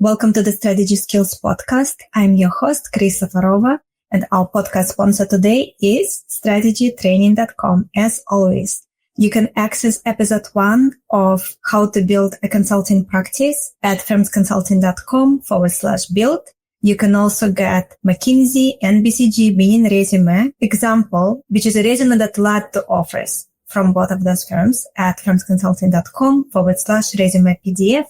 Welcome to the Strategy Skills Podcast. I'm your host, Chris Safarova, and our podcast sponsor today is strategytraining.com. As always, you can access episode 1 of How to Build a Consulting Practice at firmsconsulting.com/build. You can also get McKinsey and BCG winning resume example, which is a resume that led to offers from both of those firms at firmsconsulting.com/resume PDF.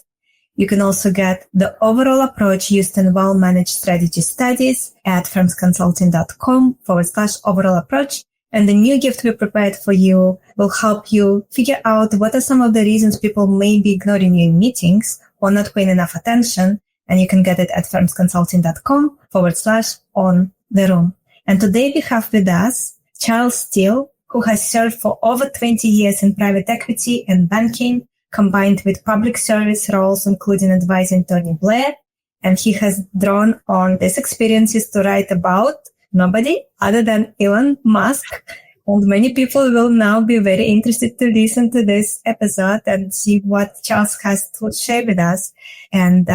You can also get the overall approach used in well-managed strategy studies at firmsconsulting.com/overall approach. And the new gift we prepared for you will help you figure out what are some of the reasons people may be ignoring you in meetings or not paying enough attention. And you can get it at firmsconsulting.com/on the room. And today we have with us Charles Steele, who has served for over 20 years in private equity and banking, combined with public service roles, including advising Tony Blair. And he has drawn on these experiences to write about nobody other than Elon Musk. And many people will now be very interested to listen to this episode and see what Charles has to share with us. And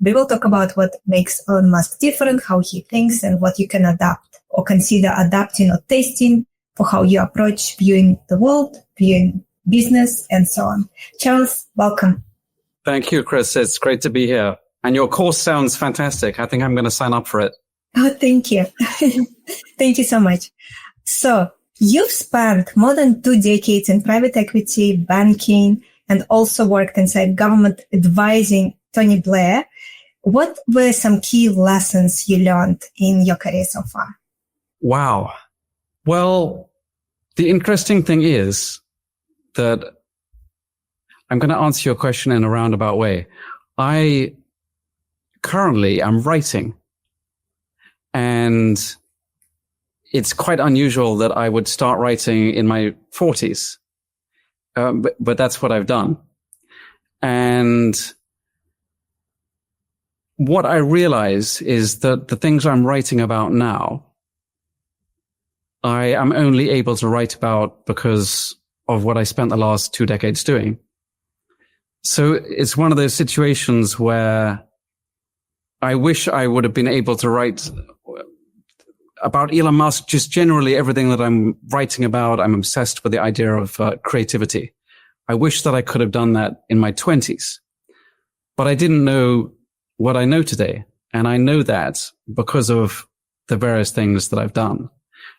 we will talk about what makes Elon Musk different, how he thinks, and what you can adapt or consider adapting or testing for how you approach viewing the world, viewing business, and so on. Charles, welcome. Thank you, Chris. It's great to be here. And your course sounds fantastic. I think I'm going to sign up for it. Oh, thank you. Thank you so much. So you've spent more than 2 decades in private equity, banking, and also worked inside government advising Tony Blair. What were some key lessons you learned in your career so far? Wow. Well, the interesting thing is that I'm going to answer your question in a roundabout way. I currently am writing, and it's quite unusual that I would start writing in my 40s, but that's what I've done. And what I realize is that the things I'm writing about now, I am only able to write about because of what I spent the last 2 decades doing. So it's one of those situations where I wish I would have been able to write about Elon Musk, just generally everything that I'm writing about. I'm obsessed with the idea of creativity. I wish that I could have done that in my 20s, but I didn't know what I know today. And I know that because of the various things that I've done.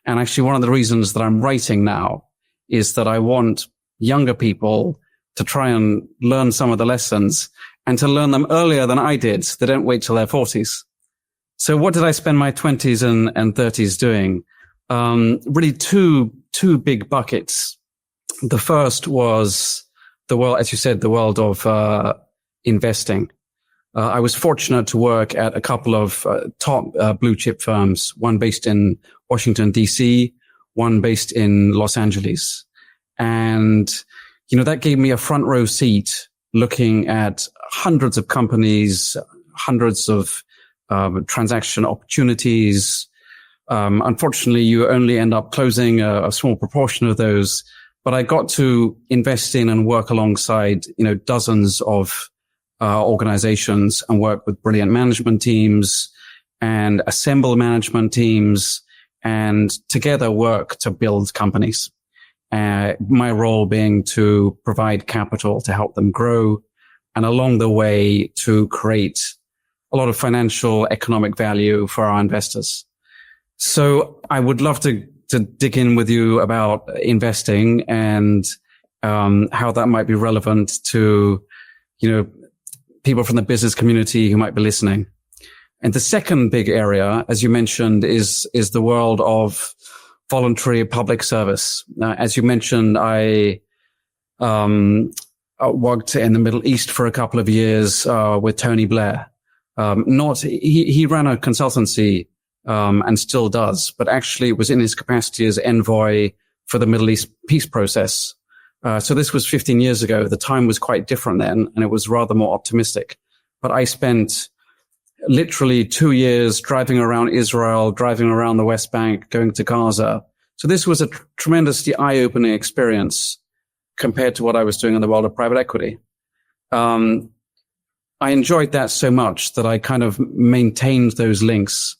And actually, one of the reasons that I'm writing now is that I want younger people to try and learn some of the lessons and to learn them earlier than I did. So they don't wait till their 40s. So what did I spend my 20s and 30s doing? Really two big buckets. The first was the world, as you said, the world of investing. I was fortunate to work at a couple of top blue chip firms, one based in Washington, D.C., one based in Los Angeles. And, that gave me a front row seat looking at hundreds of companies, hundreds of transaction opportunities. Unfortunately, you only end up closing a small proportion of those. But I got to invest in and work alongside, dozens of organizations and work with brilliant management teams and assemble management teams and together work to build companies. My role being to provide capital to help them grow and along the way to create a lot of financial economic value for our investors. So I would love to dig in with you about investing and how that might be relevant to, people from the business community who might be listening. And the second big area, as you mentioned, is the world of voluntary public service. As you mentioned, I worked in the Middle East for a couple of years with Tony Blair. He ran a consultancy and still does, but actually was in his capacity as envoy for the Middle East peace process. So this was 15 years ago. The time was quite different then, and it was rather more optimistic. But I spent literally 2 years driving around Israel, driving around the West Bank, going to Gaza. So this was a tremendously eye-opening experience compared to what I was doing in the world of private equity. I enjoyed that so much that I kind of maintained those links.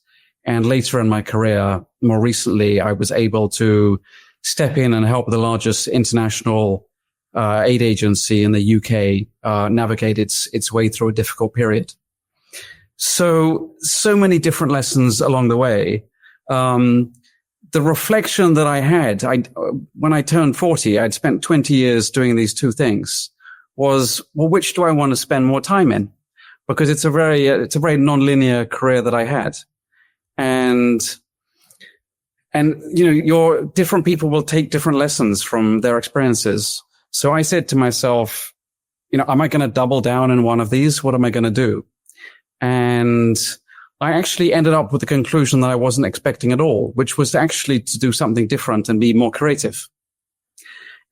And later in my career, more recently, I was able to step in and help the largest international aid agency in the UK navigate its way through a difficult period. So many different lessons along the way. The reflection that I had, when I turned 40, I'd spent 20 years doing these two things, was, well, which do I want to spend more time in? Because it's a very non-linear career that I had. And your different people will take different lessons from their experiences. So I said to myself, am I going to double down in one of these? What am I going to do? And I actually ended up with the conclusion that I wasn't expecting at all, which was actually to do something different and be more creative.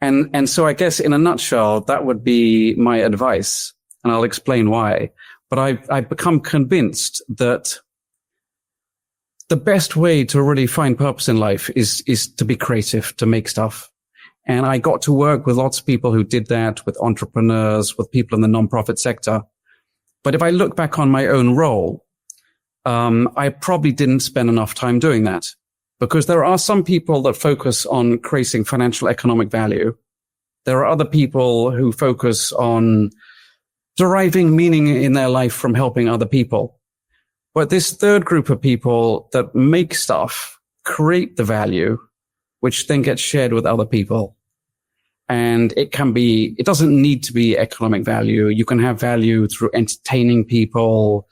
And so I guess in a nutshell, that would be my advice, and I'll explain why. But I've become convinced that the best way to really find purpose in life is to be creative, to make stuff. And I got to work with lots of people who did that, with entrepreneurs, with people in the nonprofit sector. But if I look back on my own role, I probably didn't spend enough time doing that, because there are some people that focus on creating financial economic value. There are other people who focus on deriving meaning in their life from helping other people. But this third group of people that make stuff, create the value, which then gets shared with other people. And it doesn't need to be economic value. You can have value through entertaining people,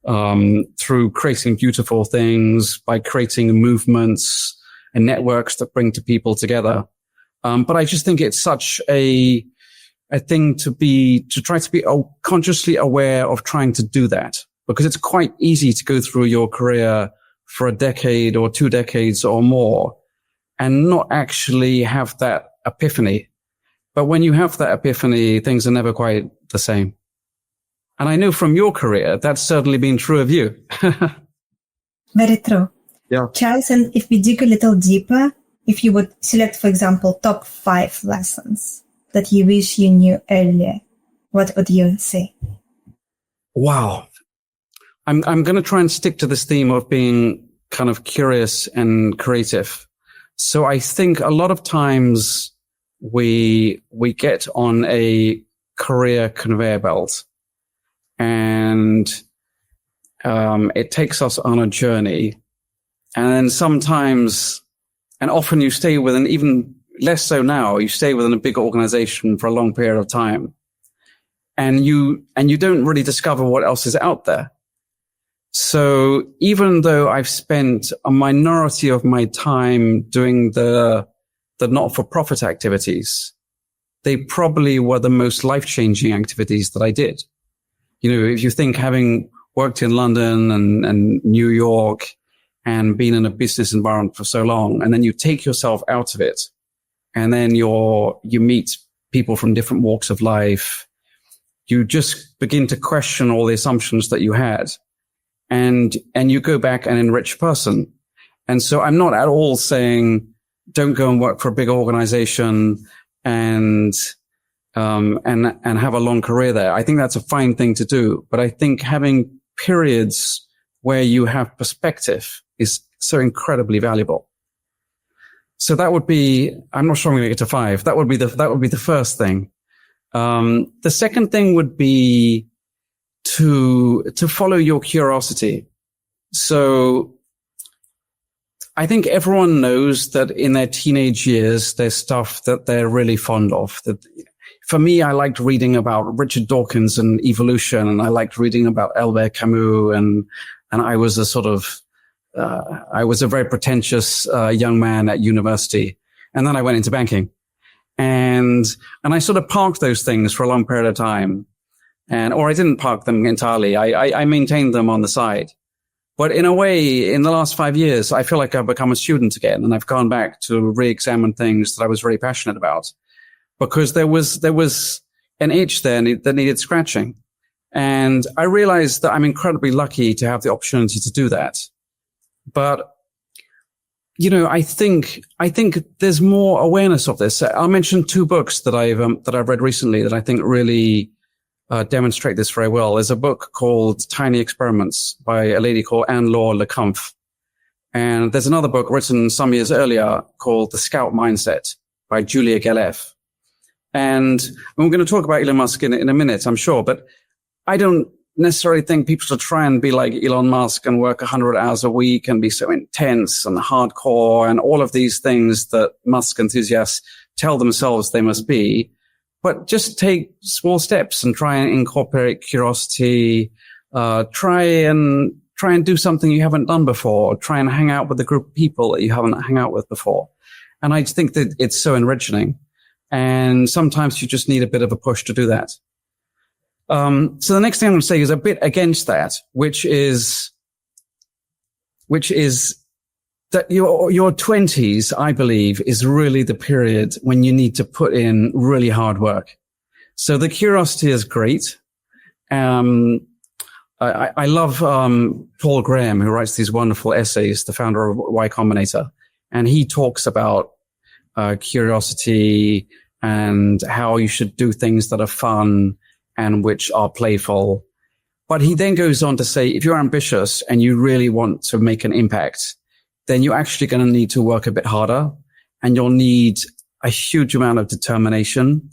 through creating beautiful things, by creating movements and networks that bring people together. But I just think it's such a thing to try to be consciously aware of trying to do that, because it's quite easy to go through your career for a decade or 2 decades or more and not actually have that epiphany. But when you have that epiphany, things are never quite the same. And I know from your career, that's certainly been true of you. Very true. Yeah. Charles, and if we dig a little deeper, if you would select, for example, top 5 lessons that you wish you knew earlier, what would you say? Wow. I'm going to try and stick to this theme of being kind of curious and creative. So I think a lot of times we get on a career conveyor belt, and it takes us on a journey. And then sometimes, and often you stay within, even less so now, you stay within a big organization for a long period of time. And you don't really discover what else is out there. So even though I've spent a minority of my time doing the not-for-profit activities, they probably were the most life-changing activities that I did. If you think, having worked in London and New York and been in a business environment for so long, and then you take yourself out of it, and then you meet people from different walks of life, you just begin to question all the assumptions that you had. And you go back an enriched person. And so I'm not at all saying don't go and work for a big organization and have a long career there. I think that's a fine thing to do. But I think having periods where you have perspective is so incredibly valuable. So that would be, I'm not sure I'm going to get to 5. That would be the first thing. The second thing would be to follow your curiosity. So I think everyone knows that in their teenage years, there's stuff that they're really fond of. That, for me, I liked reading about Richard Dawkins and evolution, and I liked reading about Albert Camus, and I was I was a very pretentious young man at university, and then I went into banking, and I sort of parked those things for a long period of time. Or I didn't park them entirely. I maintained them on the side. But in a way, in the last 5 years, I feel like I've become a student again, and I've gone back to re-examine things that I was very passionate about, because there was an itch there that needed scratching. And I realized that I'm incredibly lucky to have the opportunity to do that. But, I think there's more awareness of this. I'll mention 2 books that I've read recently that I think really demonstrate this very well. There's a book called Tiny Experiments by a lady called Anne-Laure Lecomte. And there's another book written some years earlier called The Scout Mindset by Julia Galef. And we're going to talk about Elon Musk in a minute, I'm sure, but I don't necessarily think people should try and be like Elon Musk and work 100 hours a week and be so intense and hardcore and all of these things that Musk enthusiasts tell themselves they must be. But just take small steps and try and incorporate curiosity. Try and do something you haven't done before. Try and hang out with a group of people that you haven't hung out with before. And I think that it's so enriching. And sometimes you just need a bit of a push to do that. So the next thing I'm going to say is a bit against that, which is that your 20s, I believe, is really the period when you need to put in really hard work. So the curiosity is great. I love Paul Graham, who writes these wonderful essays, the founder of Y Combinator, and he talks about curiosity and how you should do things that are fun and which are playful. But he then goes on to say, if you're ambitious and you really want to make an impact, then you're actually going to need to work a bit harder, and you'll need a huge amount of determination,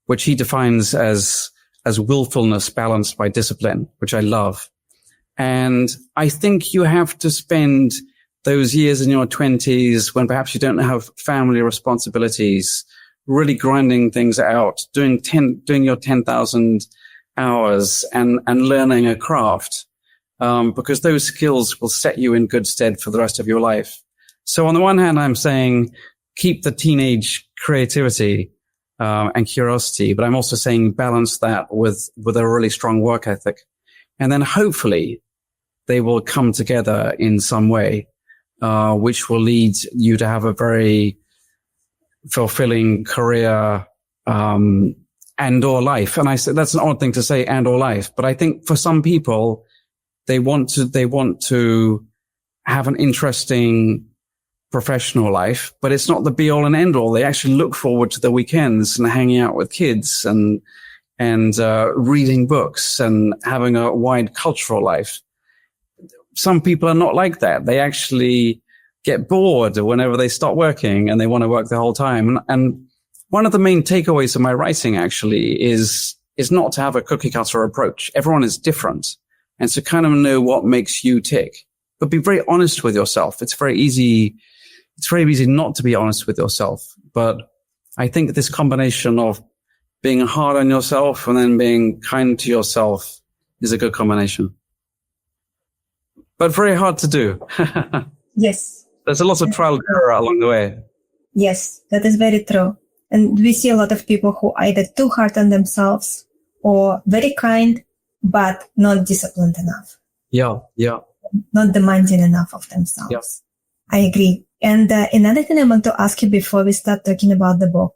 which he defines as willfulness balanced by discipline, which I love. And I think you have to spend those years in your 20s when perhaps you don't have family responsibilities, really grinding things out, doing your 10,000 hours and learning a craft. Because those skills will set you in good stead for the rest of your life. So on the one hand, I'm saying keep the teenage creativity and curiosity, but I'm also saying balance that with a really strong work ethic. And then hopefully they will come together in some way, which will lead you to have a very fulfilling career and or life. And I said that's an odd thing to say, and or life, but I think for some people, they want to have an interesting professional life, but it's not the be all and end all. They actually look forward to the weekends and hanging out with kids and reading books and having a wide cultural life. Some people are not like that. They actually get bored whenever they stop working and they want to work the whole time. And one of the main takeaways of my writing actually is not to have a cookie cutter approach. Everyone is different. And so kind of know what makes you tick, but be very honest with yourself. It's very easy not to be honest with yourself. But I think this combination of being hard on yourself and then being kind to yourself is a good combination. But very hard to do. Yes. There's a lot of trial and error along the way. Yes, that is very true. And we see a lot of people who are either too hard on themselves or very kind, but not disciplined enough. Yeah. Not demanding enough of themselves. Yeah. I agree. And another thing I want to ask you before we start talking about the book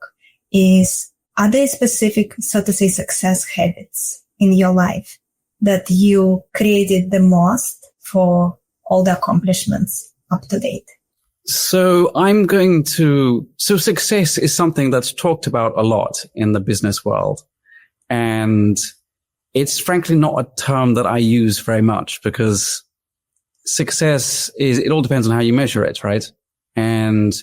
is, are there specific, so to say, success habits in your life that you created the most for all the accomplishments up to date? So success is something that's talked about a lot in the business world. And it's frankly not a term that I use very much because success it all depends on how you measure it, right? And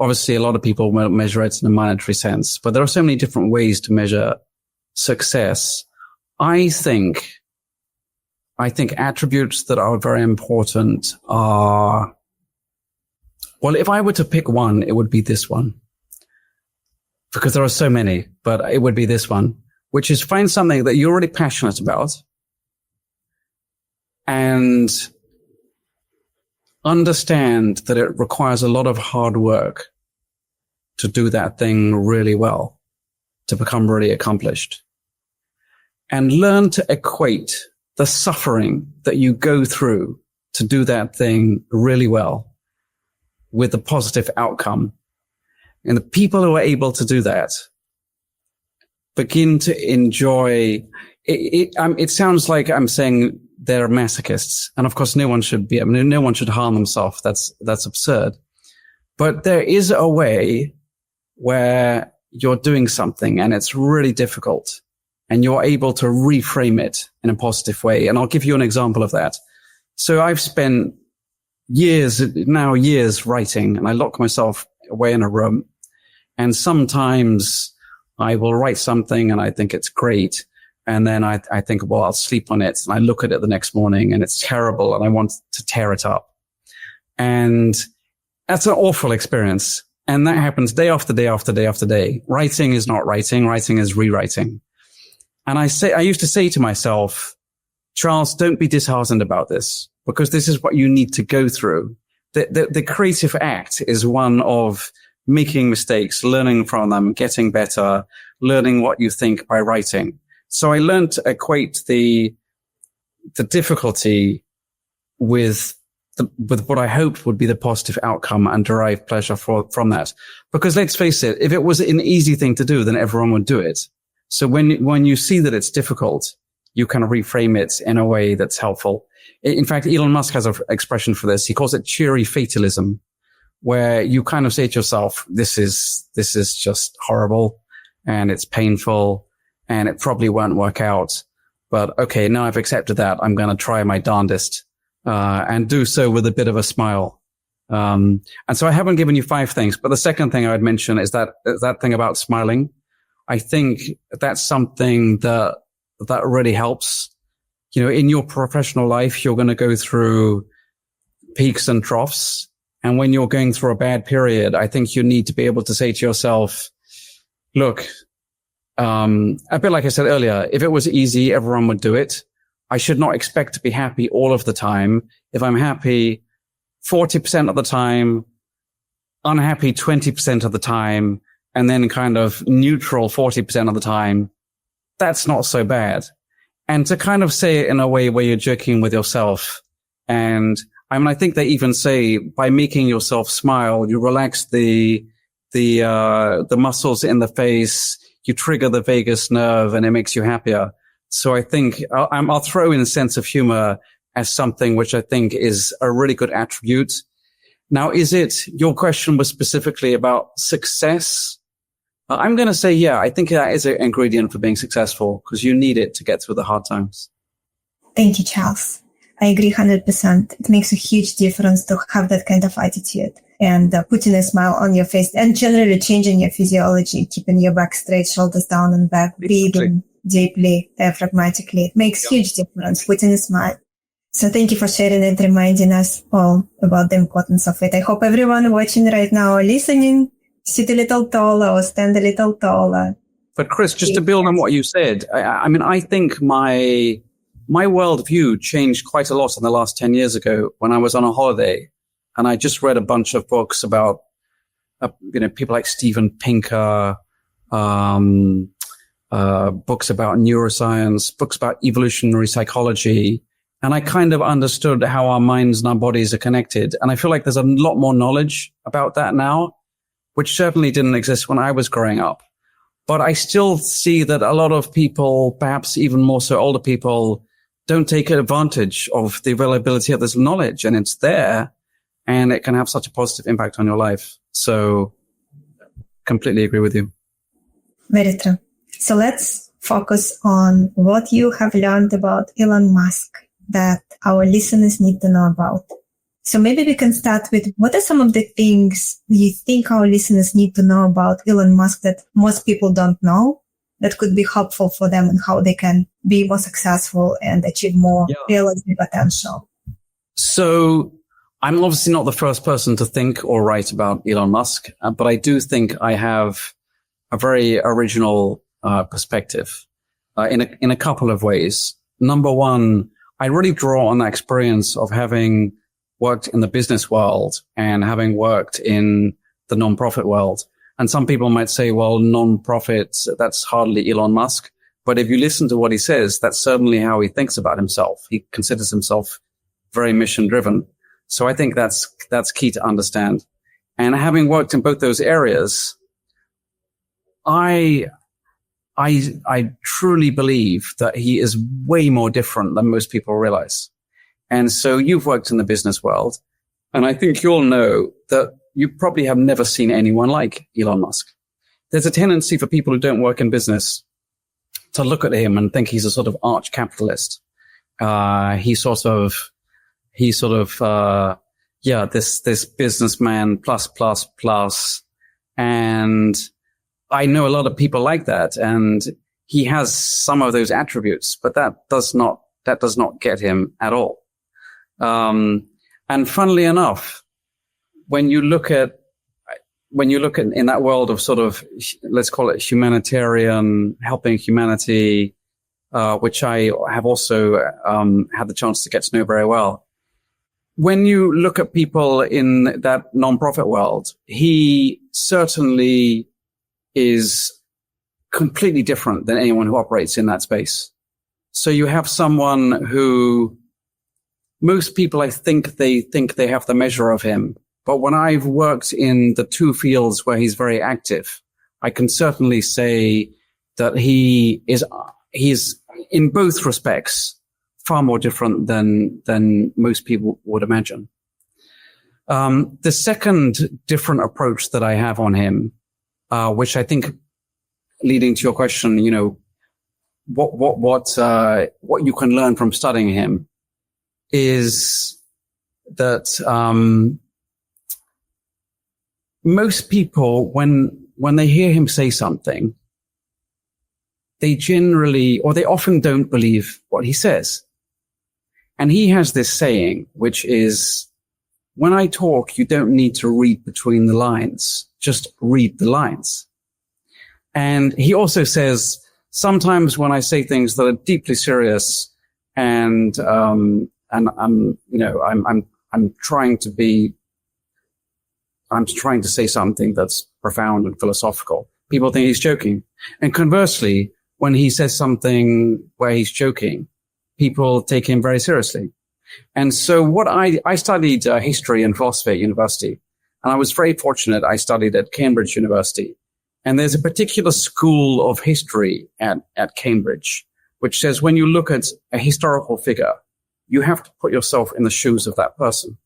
obviously a lot of people measure it in a monetary sense, but there are so many different ways to measure success. I think attributes that are very important are, well, if I were to pick one, it would be this one, because there are so many, but it would be this one, which is find something that you're really passionate about and understand that it requires a lot of hard work to do that thing really well, to become really accomplished, and learn to equate the suffering that you go through to do that thing really well with the positive outcome. And the people who are able to do that begin to enjoy it. It sounds like I'm saying they're masochists, and of course, no one should be. I mean, no one should harm themselves. That's absurd. But there is a way where you're doing something and it's really difficult, and you're able to reframe it in a positive way. And I'll give you an example of that. So I've spent years writing, and I lock myself away in a room. And sometimes I will write something and I think it's great. And then I think, well, I'll sleep on it. And I look at it the next morning and it's terrible and I want to tear it up. And that's an awful experience. And that happens day after day after day after day. Writing is not writing. Writing is rewriting. And I used to say to myself, Charles, don't be disheartened about this, because this is what you need to go through. The creative act is one of making mistakes, learning from them, getting better, learning what you think by writing. So I learned to equate the difficulty with what I hoped would be the positive outcome and derive pleasure from that. Because let's face it, if it was an easy thing to do, then everyone would do it. So when you see that it's difficult, you kind of reframe it in a way that's helpful. In fact, Elon Musk has an expression for this. He calls it cheery fatalism, where you kind of say to yourself, this is just horrible and it's painful and it probably won't work out. But okay, now I've accepted that. I'm going to try my darndest, and do so with a bit of a smile. And so I haven't given you 5 things, but the second thing I would mention is that thing about smiling. I think that's something that really helps. You know, in your professional life, you're going to go through peaks and troughs. And when you're going through a bad period, I think you need to be able to say to yourself, look, a bit like I said earlier, if it was easy, everyone would do it. I should not expect to be happy all of the time. If I'm happy 40% of the time, unhappy 20% of the time, and then kind of neutral 40% of the time, that's not so bad. And to kind of say it in a way where you're joking with yourself. And I mean, I think they even say by making yourself smile, you relax the muscles in the face, you trigger the vagus nerve, and it makes you happier. So I think I'll throw in a sense of humor as something which I think is a really good attribute. Now, your question was specifically about success? I'm going to say, yeah, I think that is an ingredient for being successful, because you need it to get through the hard times. Thank you, Charles. I agree 100%. It makes a huge difference to have that kind of attitude and putting a smile on your face and generally changing your physiology, keeping your back straight, shoulders down and back, breathing deeply, diaphragmatically. It makes huge difference, putting a smile. So thank you for sharing and reminding us all about the importance of it. I hope everyone watching right now or listening sit a little taller or stand a little taller. But Chris, just to build on what you said, I mean, I think my worldview changed quite a lot in the last 10 years ago when I was on a holiday and I just read a bunch of books about, people like Steven Pinker, books about neuroscience, books about evolutionary psychology. And I kind of understood how our minds and our bodies are connected. And I feel like there's a lot more knowledge about that now, which certainly didn't exist when I was growing up. But I still see that a lot of people, perhaps even more so older people, don't take advantage of the availability of this knowledge. And it's there, and it can have such a positive impact on your life. So completely agree with you. Very true. So let's focus on what you have learned about Elon Musk that our listeners need to know about. So maybe we can start with, what are some of the things you think our listeners need to know about Elon Musk that most people don't know, that could be helpful for them and how they can be more successful and achieve more realistic potential? So I'm obviously not the first person to think or write about Elon Musk, but I do think I have a very original perspective in a couple of ways. Number one, I really draw on that experience of having worked in the business world and having worked in the non-profit world. And some people might say, well, non-profit, that's hardly Elon Musk. But if you listen to what he says, that's certainly how he thinks about himself. He considers himself very mission driven. So I think that's key to understand. And having worked in both those areas, I truly believe that he is way more different than most people realize. And so you've worked in the business world, and I think you'll know that you probably have never seen anyone like Elon Musk. There's a tendency for people who don't work in business to look at him and think he's a sort of arch capitalist. He's sort of, this businessman plus. And I know a lot of people like that, and he has some of those attributes, but that does not get him at all. And funnily enough, when you look at in that world of sort of, let's call it humanitarian, helping humanity, which I have also had the chance to get to know very well. When you look at people in that nonprofit world, he certainly is completely different than anyone who operates in that space. So you have someone who most people, I think they have the measure of him. But when I've worked in the two fields where he's very active, I can certainly say that he's in both respects far more different than most people would imagine. The second different approach that I have on him, which I think, leading to your question, you know, what you can learn from studying him is that most people, when they hear him say something, they often don't believe what he says. And he has this saying, which is, when I talk, you don't need to read between the lines, just read the lines. And he also says, sometimes when I say things that are deeply serious and I'm trying to say something that's profound and philosophical, people think he's joking. And conversely, when he says something where he's joking, people take him very seriously. And so what I studied history and philosophy at university, and I was very fortunate. I studied at Cambridge University. And there's a particular school of history at Cambridge, which says when you look at a historical figure, you have to put yourself in the shoes of that person.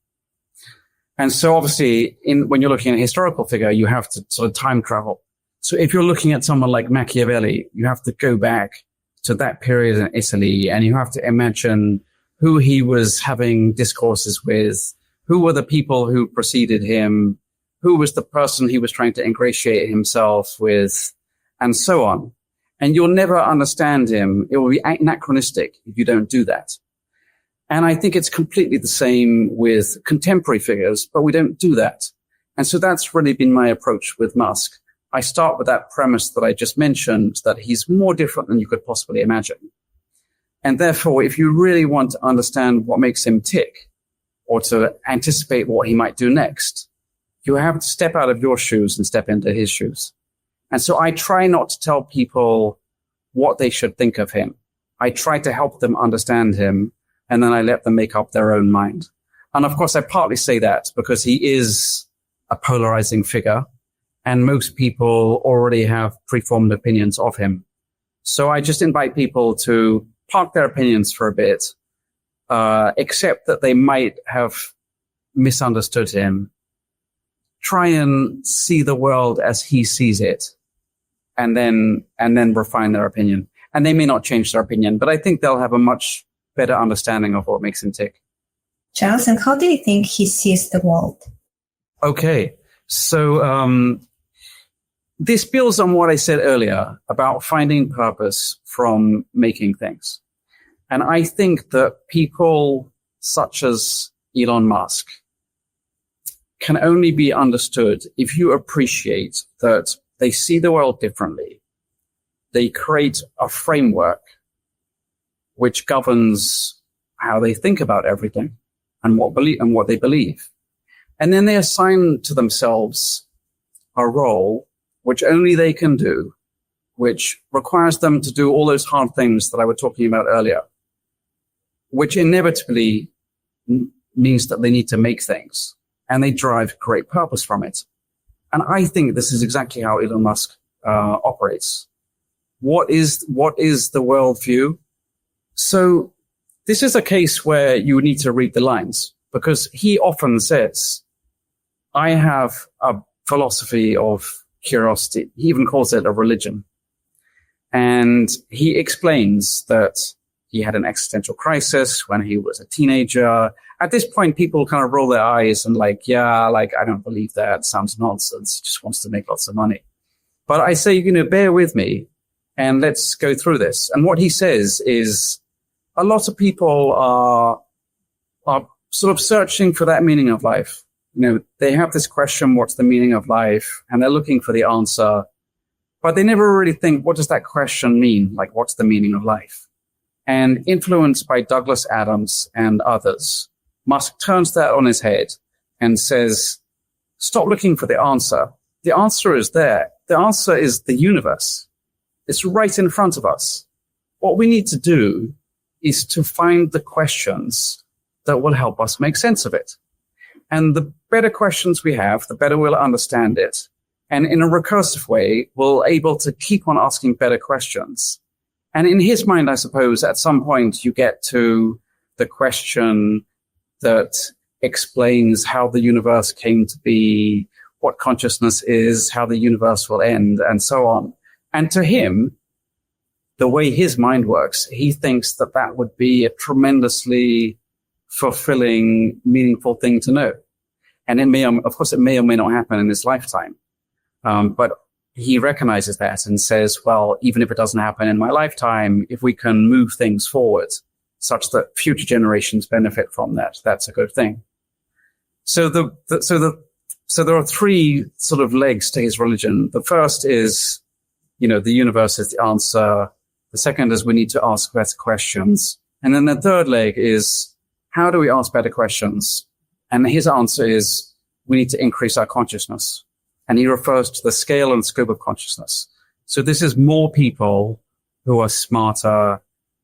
And so obviously, when you're looking at a historical figure, you have to sort of time travel. So if you're looking at someone like Machiavelli, you have to go back to that period in Italy, and you have to imagine who he was having discourses with, who were the people who preceded him, who was the person he was trying to ingratiate himself with, and so on. And you'll never understand him. It will be anachronistic if you don't do that. And I think it's completely the same with contemporary figures, but we don't do that. And so that's really been my approach with Musk. I start with that premise that I just mentioned, that he's more different than you could possibly imagine. And therefore, if you really want to understand what makes him tick, or to anticipate what he might do next, you have to step out of your shoes and step into his shoes. And so I try not to tell people what they should think of him. I try to help them understand him, and then I let them make up their own mind. And of course, I partly say that because he is a polarizing figure, and most people already have preformed opinions of him. So I just invite people to park their opinions for a bit, accept that they might have misunderstood him, try and see the world as he sees it, and then refine their opinion. And they may not change their opinion, but I think they'll have a much better understanding of what makes him tick. Charles, and how do you think he sees the world? Okay, so this builds on what I said earlier about finding purpose from making things. And I think that people such as Elon Musk can only be understood if you appreciate that they see the world differently. They create a framework which governs how they think about everything and what they believe. And then they assign to themselves a role which only they can do, which requires them to do all those hard things that I was talking about earlier, which inevitably means that they need to make things, and they derive great purpose from it. And I think this is exactly how Elon Musk operates. What is the worldview? So this is a case where you need to read the lines, because he often says, I have a philosophy of curiosity. He even calls it a religion. And he explains that he had an existential crisis when he was a teenager. At this point, people kind of roll their eyes and like, yeah, like, I don't believe that. Sounds nonsense. He just wants to make lots of money. But I say, bear with me and let's go through this. And what he says is a lot of people are sort of searching for that meaning of life. They have this question, what's the meaning of life? And they're looking for the answer, but they never really think, what does that question mean? Like, what's the meaning of life? And influenced by Douglas Adams and others, Musk turns that on his head and says, stop looking for the answer. The answer is there. The answer is the universe. It's right in front of us. What we need to do is to find the questions that will help us make sense of it. And the better questions we have, the better we'll understand it. And in a recursive way, we're able to keep on asking better questions. And in his mind, I suppose, at some point you get to the question that explains how the universe came to be, what consciousness is, how the universe will end, and so on. And to him, the way his mind works, he thinks that that would be a tremendously fulfilling, meaningful thing to know. And it may or may not happen in his lifetime. But he recognizes that and says, well, even if it doesn't happen in my lifetime, if we can move things forward such that future generations benefit from that, that's a good thing. So there are three sort of legs to his religion. The first is, the universe is the answer. The second is we need to ask better questions. And then the third leg is, how do we ask better questions? And his answer is, we need to increase our consciousness. And he refers to the scale and scope of consciousness. So this is more people who are smarter,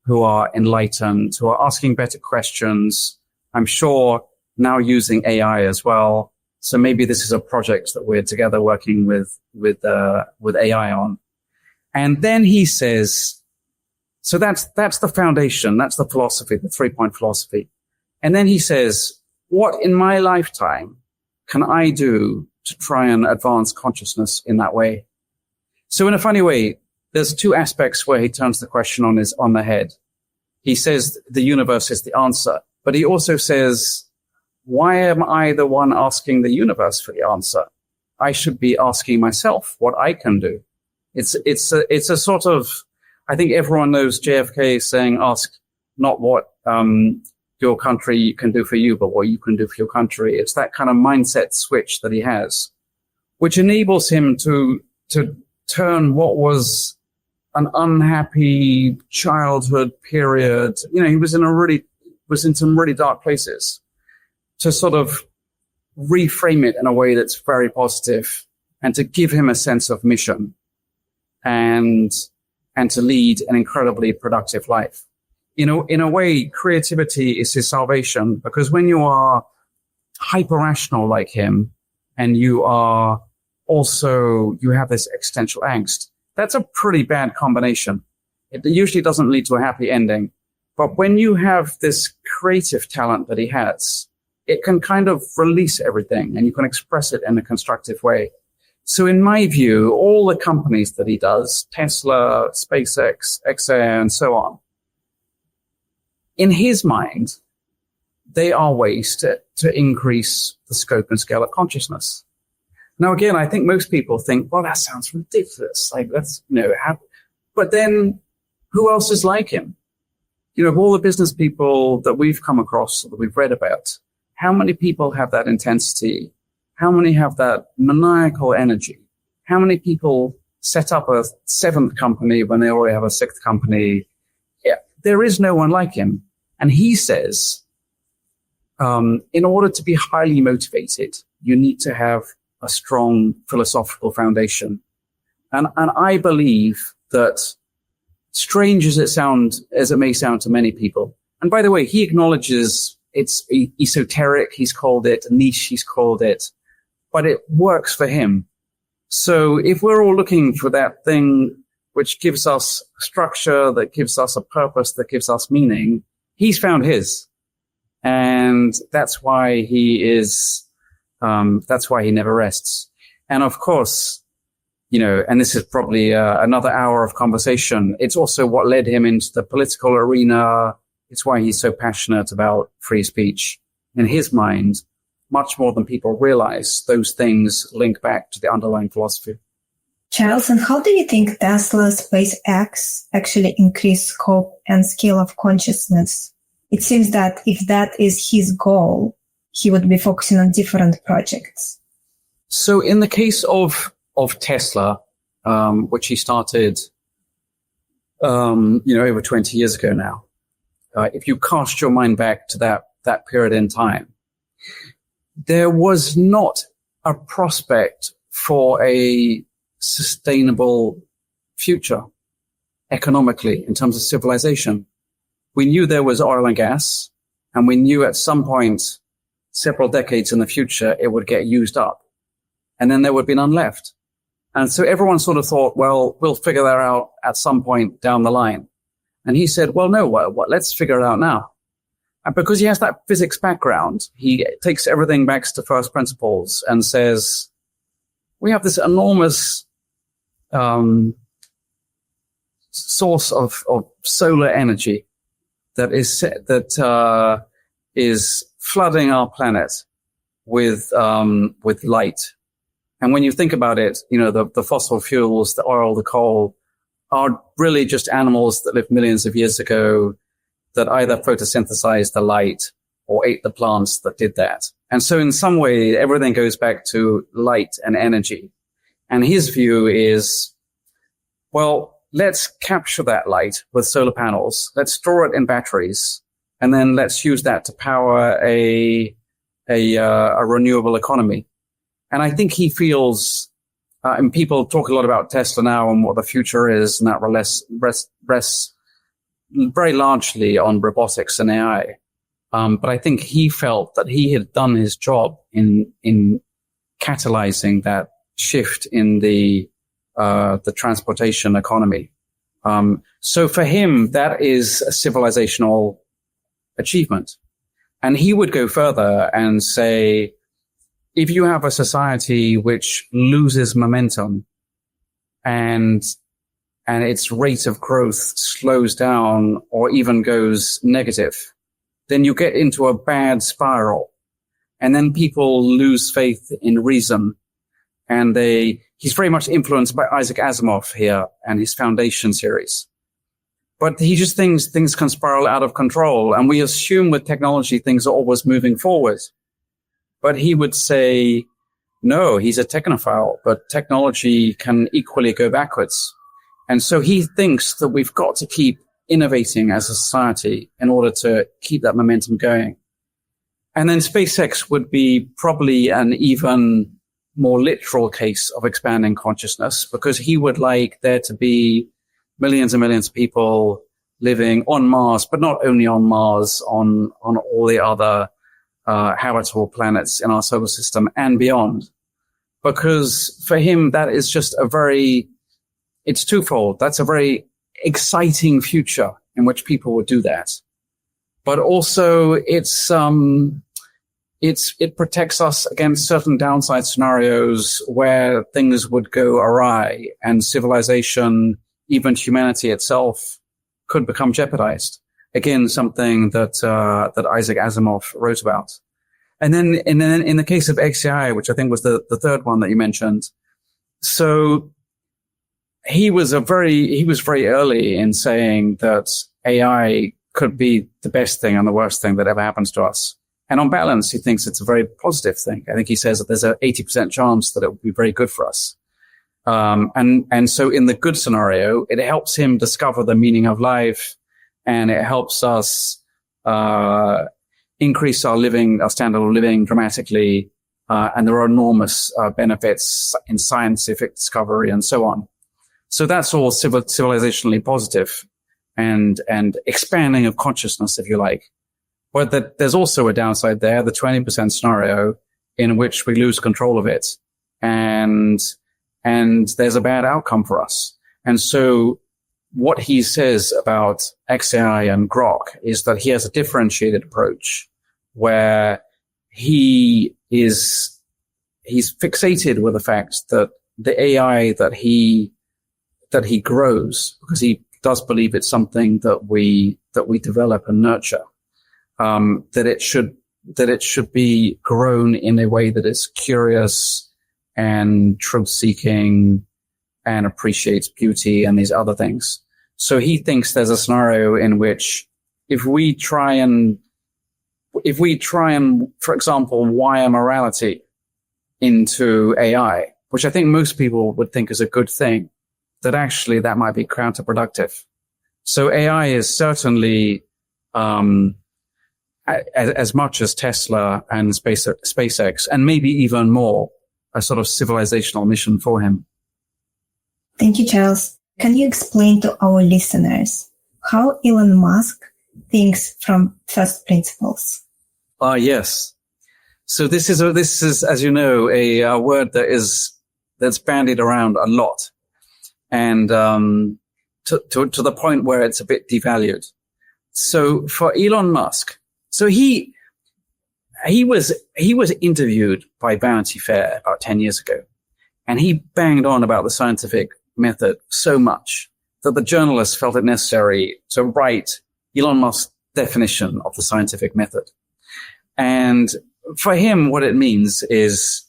who are enlightened, who are asking better questions. I'm sure now using AI as well. So maybe this is a project that we're together working with AI on. And then he says, so that's the foundation. That's the philosophy, the 3-point philosophy. And then he says, what in my lifetime can I do to try and advance consciousness in that way? So in a funny way, there's two aspects where he turns the question on the head. He says the universe is the answer, but he also says, why am I the one asking the universe for the answer? I should be asking myself what I can do. It's a sort of, I think everyone knows JFK saying, ask not what, your country can do for you, but what you can do for your country. It's that kind of mindset switch that he has, which enables him to turn what was an unhappy childhood period. He was in some really dark places, to sort of reframe it in a way that's very positive and to give him a sense of mission and to lead an incredibly productive life. In a way, creativity is his salvation, because when you are hyper rational like him and you have this existential angst, that's a pretty bad combination. It usually doesn't lead to a happy ending. But when you have this creative talent that he has, it can kind of release everything and you can express it in a constructive way. So in my view, all the companies that he does, Tesla, SpaceX, XAir, and so on, in his mind, they are ways to increase the scope and scale of consciousness. Now, again, I think most people think, well, that sounds ridiculous. Like, that's, but then who else is like him? Of all the business people that we've come across, that we've read about, how many people have that intensity? How many have that maniacal energy? How many people set up a 7th company when they already have a 6th company? Yeah, there is no one like him. And he says, in order to be highly motivated, you need to have a strong philosophical foundation. And I believe that, strange as it may sound to many people, and by the way, he acknowledges it's esoteric, he's called it, niche, he's called it, but it works for him. So if we're all looking for that thing which gives us structure, that gives us a purpose, that gives us meaning, he's found his. And that's why he never rests. And of course, and this is probably another hour of conversation. It's also what led him into the political arena. It's why he's so passionate about free speech. In his mind, much more than people realize, those things link back to the underlying philosophy. Charles, and how do you think Tesla SpaceX actually increase scope and scale of consciousness? It seems that if that is his goal, he would be focusing on different projects. So in the case of Tesla, which he started, over 20 years ago now, if you cast your mind back to that period in time, there was not a prospect for a sustainable future economically in terms of civilization. We knew there was oil and gas, and we knew at some point, several decades in the future, it would get used up, and then there would be none left. And so everyone sort of thought, well, we'll figure that out at some point down the line. And he said, well, no, let's figure it out now. And because he has that physics background, he takes everything back to first principles and says, we have this enormous source of solar energy that is flooding our planet with light. And when you think about it, the fossil fuels, the oil, the coal, are really just animals that lived millions of years ago that either photosynthesized the light or ate the plants that did that. And so in some way, everything goes back to light and energy. And his view is, well, let's capture that light with solar panels. Let's store it in batteries. And then let's use that to power a renewable economy. And I think he feels, and people talk a lot about Tesla now and what the future is, and that rests very largely on robotics and AI. But I think he felt that he had done his job in catalyzing that shift in the transportation economy. So for him, that is a civilizational achievement. And he would go further and say, if you have a society which loses momentum and its rate of growth slows down or even goes negative, then you get into a bad spiral. And then people lose faith in reason. And he's very much influenced by Isaac Asimov here and his Foundation series. But he just thinks things can spiral out of control. And we assume with technology, things are always moving forward. But he would say, no, he's a technophile, but technology can equally go backwards. And so he thinks that we've got to keep innovating as a society in order to keep that momentum going. And then SpaceX would be probably an even more literal case of expanding consciousness, because he would like there to be millions and millions of people living on Mars, but not only on Mars, on all the other habitable planets in our solar system and beyond. Because for him, that is just it's twofold. That's a very exciting future in which people would do that. But also it protects us against certain downside scenarios where things would go awry and civilization, even humanity itself, could become jeopardized. Again, something that Isaac Asimov wrote about. And then in the case of XAI, which I think was the third one that you mentioned, so he was very early in saying that AI could be the best thing and the worst thing that ever happens to us. And on balance, he thinks it's a very positive thing. I think he says that there's an 80% chance that it would be very good for us. And so in the good scenario, it helps him discover the meaning of life, and it helps us increase our standard of living dramatically. And there are enormous benefits in scientific discovery and so on. So that's all civilizationally positive and expanding of consciousness, if you like. But there's also a downside there, the 20% scenario in which we lose control of it. And there's a bad outcome for us. And so what he says about XAI and Grok is that he has a differentiated approach where he's fixated with the fact that the AI that he grows, because he does believe it's something that we develop and nurture, that it should be grown in a way that is curious and truth-seeking and appreciates beauty and these other things. So he thinks there's a scenario in which if we try and, for example, wire morality into AI, which I think most people would think is a good thing, that actually that might be counterproductive. So AI is certainly, as much as Tesla and SpaceX, and maybe even more, a sort of civilizational mission for him. Thank you, Charles. Can you explain to our listeners how Elon Musk thinks from first principles? Yes. So this is, as you know, a word that's bandied around a lot, and to the point where it's a bit devalued. So for Elon Musk, so he was interviewed by Vanity Fair about 10 years ago, and he banged on about the scientific method so much that the journalists felt it necessary to write Elon Musk's definition of the scientific method. And for him, what it means is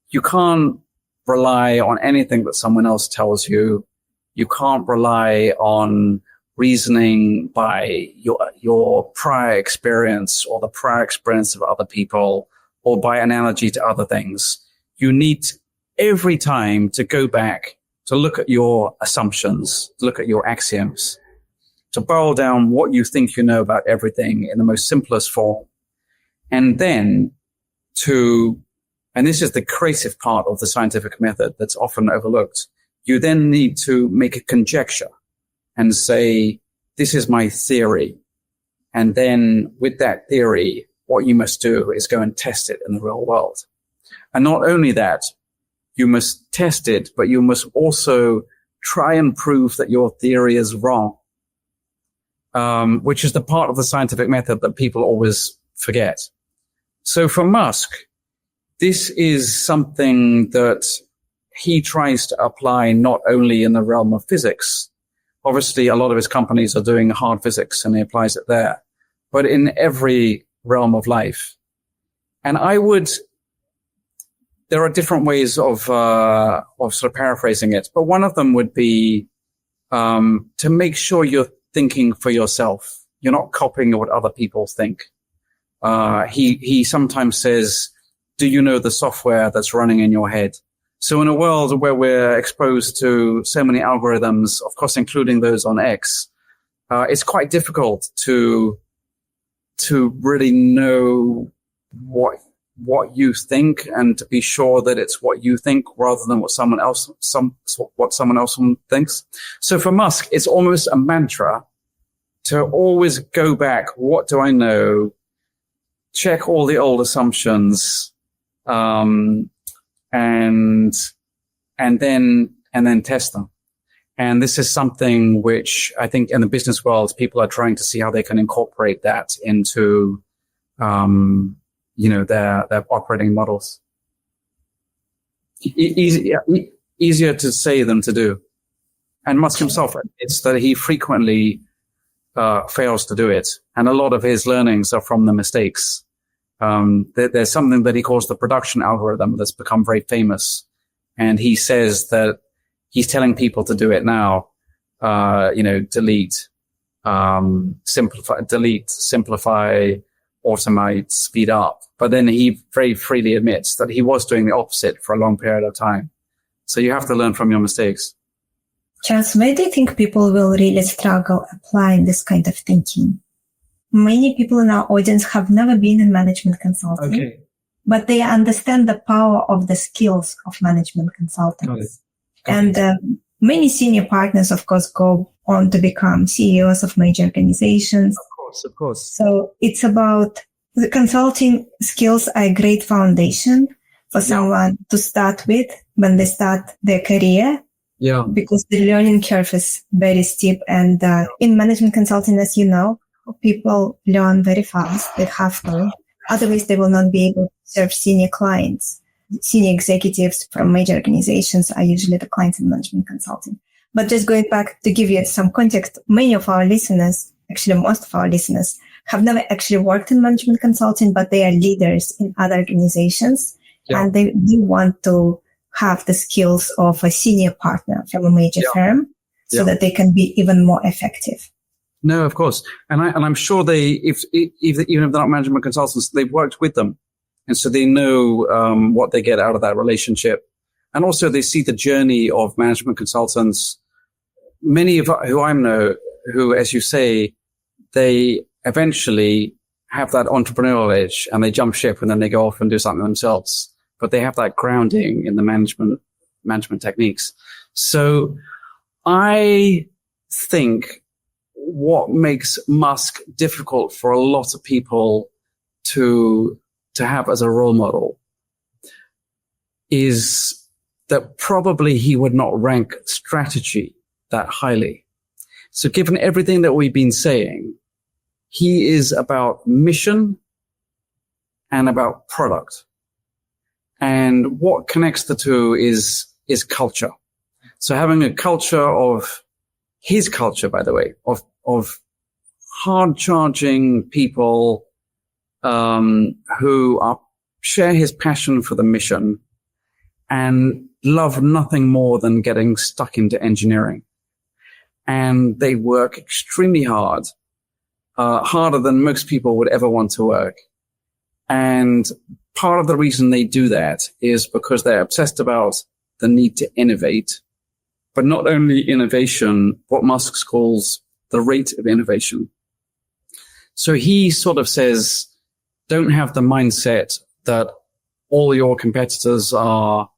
you can't rely on anything that someone else tells you. You can't rely on reasoning by your prior experience or the prior experience of other people or by analogy to other things. You need every time to go back to look at your assumptions, to look at your axioms, to boil down what you think you know about everything in the most simplest form. And then and this is the creative part of the scientific method that's often overlooked, you then need to make a conjecture and say, this is my theory. And then with that theory, what you must do is go and test it in the real world. And not only that, you must test it, but you must also try and prove that your theory is wrong, which is the part of the scientific method that people always forget. So for Musk, this is something that he tries to apply not only in the realm of physics. Obviously, a lot of his companies are doing hard physics and he applies it there, but in every realm of life. And there are different ways of sort of paraphrasing it, but one of them would be, to make sure you're thinking for yourself. You're not copying what other people think. He sometimes says, do you know the software that's running in your head? So in a world where we're exposed to so many algorithms, of course, including those on X, it's quite difficult to really know what you think and to be sure that it's what you think rather than what someone else thinks. So for Musk, it's almost a mantra to always go back. What do I know? Check all the old assumptions, and then test them. And this is something which I think in the business world, people are trying to see how they can incorporate that into, their operating models. Easier to say than to do. And Musk himself admits that he frequently fails to do it. And a lot of his learnings are from the mistakes. There's something that he calls the production algorithm that's become very famous. And he says that he's telling people to do it now, delete, simplify, automate, speed up. But then he very freely admits that he was doing the opposite for a long period of time. So you have to learn from your mistakes. Charles, where do you think people will really struggle applying this kind of thinking? Many people in our audience have never been in management consulting, but they understand the power of the skills of management consultants. And many senior partners, of course, go on to become CEOs of major organizations. Of course. So it's about the consulting skills are a great foundation for someone to start with when they start their career. Yeah. Because the learning curve is very steep. And in management consulting, as you know, people learn very fast. They have to. Otherwise, they will not be able to serve senior clients. senior executives from major organizations are usually the clients in management consulting. But just going back to give you some context, many of our listeners, actually most of our listeners, have never actually worked in management consulting, but they are leaders in other organizations. Yeah. And they do want to have the skills of a senior partner from a major firm so that they can be even more effective. No, of course. And I'm sure even if they're not management consultants, they've worked with them. And so they know what they get out of that relationship. And also they see the journey of management consultants. Many of who I know, who, as you say, they eventually have that entrepreneurial edge and they jump ship and then they go off and do something themselves. But they have that grounding in the management techniques. So I think what makes Musk difficult for a lot of people to have as a role model is that probably he would not rank strategy that highly. So given everything that we've been saying, he is about mission and about product. And what connects the two is culture. So having a culture of his culture, by the way, of hard charging people, who share his passion for the mission and love nothing more than getting stuck into engineering. And they work extremely hard, harder than most people would ever want to work. And part of the reason they do that is because they're obsessed about the need to innovate, but not only innovation, what Musk calls the rate of innovation. So he sort of says, don't have the mindset that all your competitors are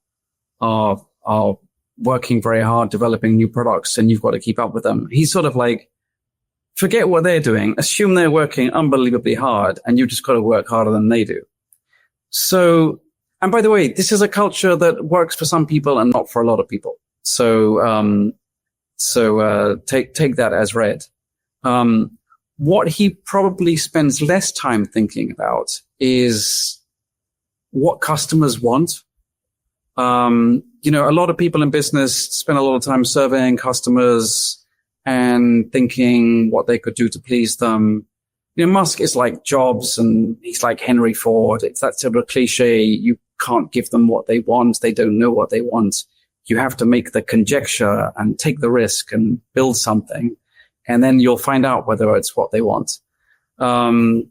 working very hard developing new products and you've got to keep up with them. He's sort of like, forget what they're doing. Assume they're working unbelievably hard and you've just got to work harder than they do. So, and by the way, this is a culture that works for some people and not for a lot of people. So take that as read. What he probably spends less time thinking about is what customers want. A lot of people in business spend a lot of time surveying customers and thinking what they could do to please them. Musk is like Jobs and he's like Henry Ford. It's that sort of cliche. You can't give them what they want. They don't know what they want. You have to make the conjecture and take the risk and build something. And then you'll find out whether it's what they want. And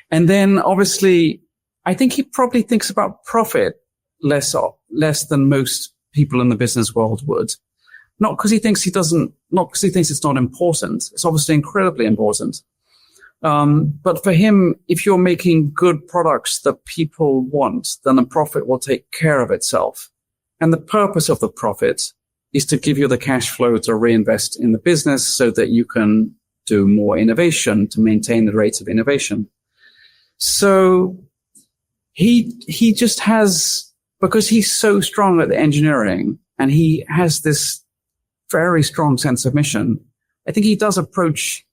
then obviously, I think he probably thinks about profit less than most people in the business world would. Not because he thinks it's not important. It's obviously incredibly important. But for him, if you're making good products that people want, then the profit will take care of itself. And the purpose of the profit is to give you the cash flow to reinvest in the business so that you can do more innovation to maintain the rates of innovation. So he just has, because he's so strong at the engineering and he has this very strong sense of mission, I think he does approach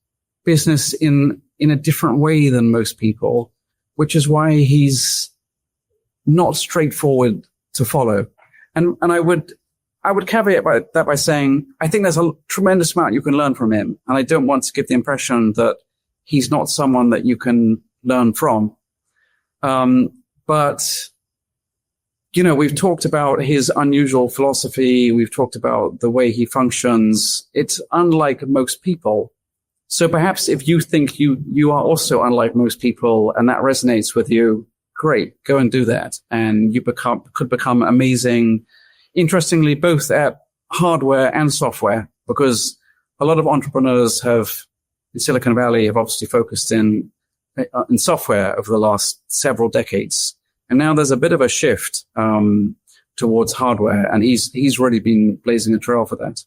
business in a different way than most people, which is why he's not straightforward to follow. And I would caveat that by saying, I think there's a tremendous amount you can learn from him. And I don't want to give the impression that he's not someone that you can learn from. But we've talked about his unusual philosophy. We've talked about the way he functions. It's unlike most people. So perhaps if you think you are also unlike most people and that resonates with you, great, go and do that. And you could become amazing, interestingly, both at hardware and software, because a lot of entrepreneurs in Silicon Valley have obviously focused in software over the last several decades. And now there's a bit of a shift towards hardware, and he's really been blazing a trail for that.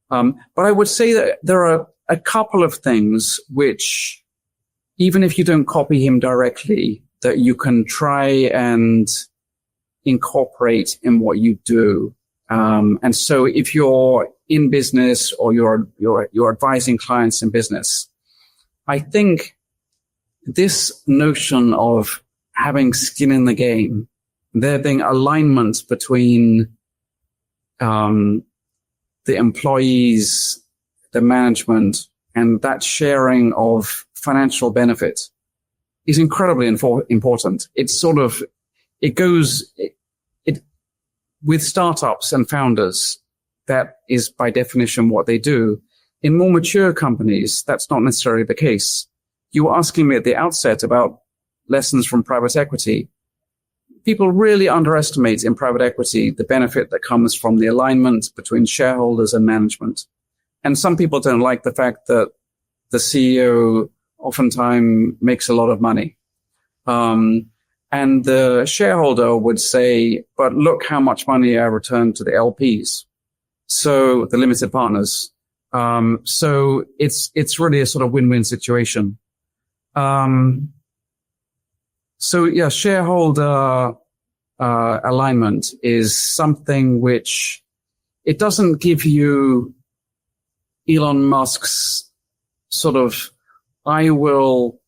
But I would say that there are a couple of things which, even if you don't copy him directly, that you can try and incorporate in what you do. And so if you're in business or you're advising clients in business, I think this notion of having skin in the game there being alignment between the employees, the management, and that sharing of financial benefit is incredibly important. It's sort of, it goes with startups and founders. That is by definition what they do. In more mature companies, that's not necessarily the case. You were asking me at the outset about lessons from private equity. People really underestimate in private equity the benefit that comes from the alignment between shareholders and management. And some people don't like the fact that the CEO oftentimes makes a lot of money. And the shareholder would say, but look how much money I returned to the LPs. So the limited partners. So it's really a sort of win-win situation. So yeah, shareholder alignment is something which it doesn't give you Elon Musk's sort of, I will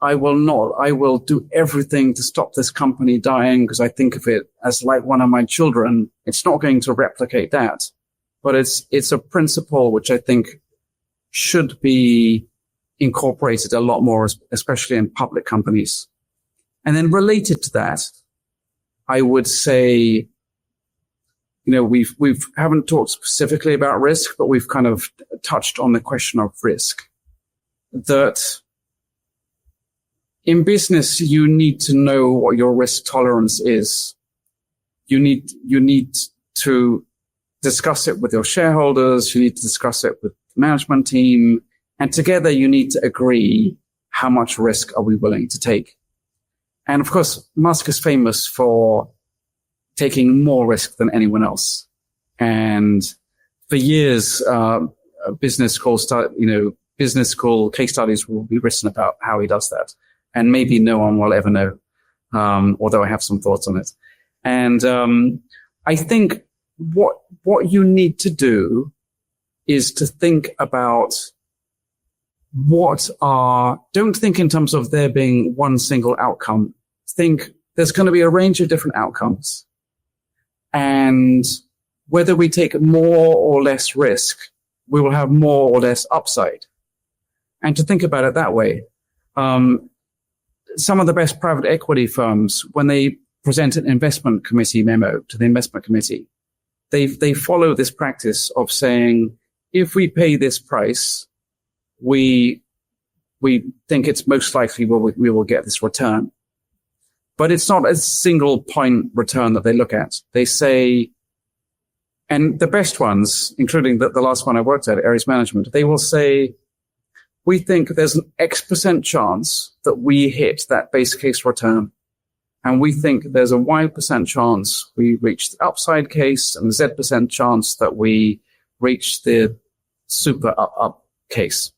do everything to stop this company dying because I think of it as like one of my children. It's not going to replicate that, but it's a principle which I think should be incorporated a lot more, especially in public companies. And then related to that, I would say, we haven't talked specifically about risk, but we've kind of touched on the question of risk. That in business, you need to know what your risk tolerance is. You need to discuss it with your shareholders. You need to discuss it with the management team. And together you need to agree how much risk are we willing to take. And of course, Musk is famous for taking more risk than anyone else. And for years, business school case studies will be written about how he does that. And maybe no one will ever know, although I have some thoughts on it. And I think what you need to do is to think about don't think in terms of there being one single outcome. Think there's going to be a range of different outcomes. And whether we take more or less risk, we will have more or less upside. And to think about it that way, some of the best private equity firms, when they present an investment committee memo to the investment committee, they follow this practice of saying, if we pay this price, we think it's most likely we will get this return. But it's not a single point return that they look at. They say, and the best ones, including the last one I worked at, Ares Management, they will say, we think there's an X% chance that we hit that base case return. And we think there's a Y% chance we reach the upside case and a Z% chance that we reach the super up case.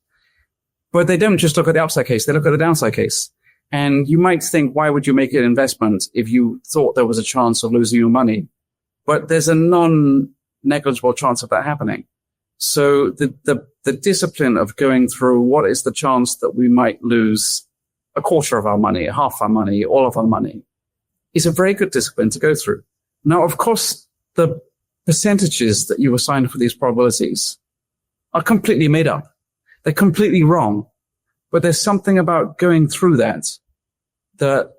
But they don't just look at the upside case, they look at the downside case. And you might think, why would you make an investment if you thought there was a chance of losing your money? But there's a non-negligible chance of that happening. So the discipline of going through what is the chance that we might lose a quarter of our money, half our money, all of our money is a very good discipline to go through. Now, of course, the percentages that you assign for these probabilities are completely made up. They're completely wrong. But there's something about going through that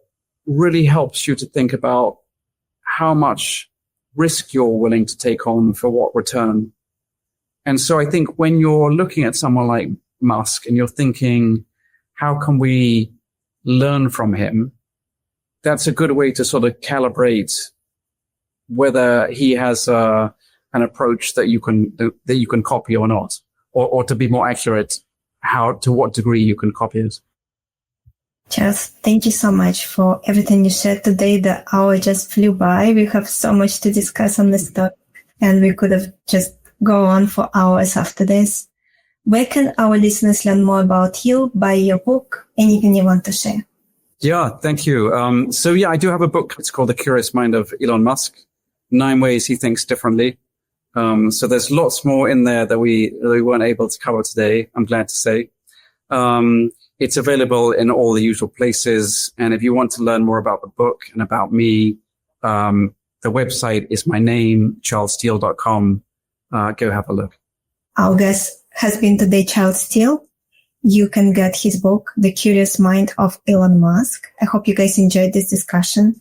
really helps you to think about how much risk you're willing to take on for what return. And so I think when you're looking at someone like Musk and you're thinking, how can we learn from him? That's a good way to sort of calibrate whether he has an approach that you can copy or not, or to be more accurate, to what degree you can copy it. Charles, thank you so much for everything you shared today. The hour just flew by. We have so much to discuss on this topic, and we could have just go on for hours after this. Where can our listeners learn more about you, buy your book, anything you want to share? Yeah, thank you. So I do have a book. It's called The Curious Mind of Elon Musk, 9 Ways He Thinks Differently. So there's lots more in there that we weren't able to cover today, I'm glad to say. It's available in all the usual places. And if you want to learn more about the book and about me, The website is my name, charlessteele.com. Go have a look. Our guest has been today Charles Steele. You can get his book, The Curious Mind of Elon Musk. I hope you guys enjoyed this discussion.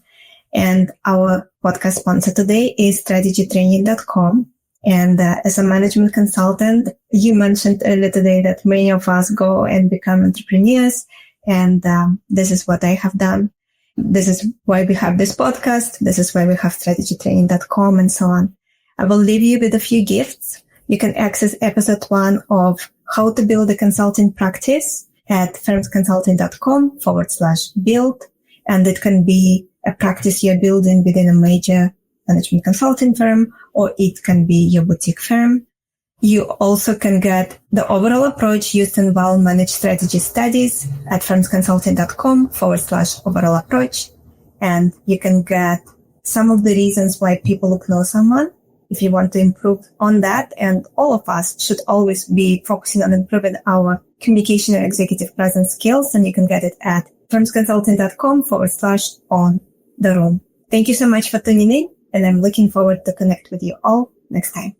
And our podcast sponsor today is strategytraining.com. And as a management consultant, you mentioned earlier today that many of us go and become entrepreneurs. And this is what I have done. This is why we have this podcast. This is why we have strategytraining.com and so on. I will leave you with a few gifts. You can access episode 1 of How to Build a Consulting Practice at firmsconsulting.com/build. And it can be a practice you're building within a major management consulting firm, or it can be your boutique firm. You also can get the overall approach used in well-managed strategy studies at firmsconsulting.com/overall approach. And you can get some of the reasons why people ignore someone if you want to improve on that. And all of us should always be focusing on improving our communication and executive presence skills. And you can get it at firmsconsulting.com/on the room. Thank you so much for tuning in. And I'm looking forward to connect with you all next time.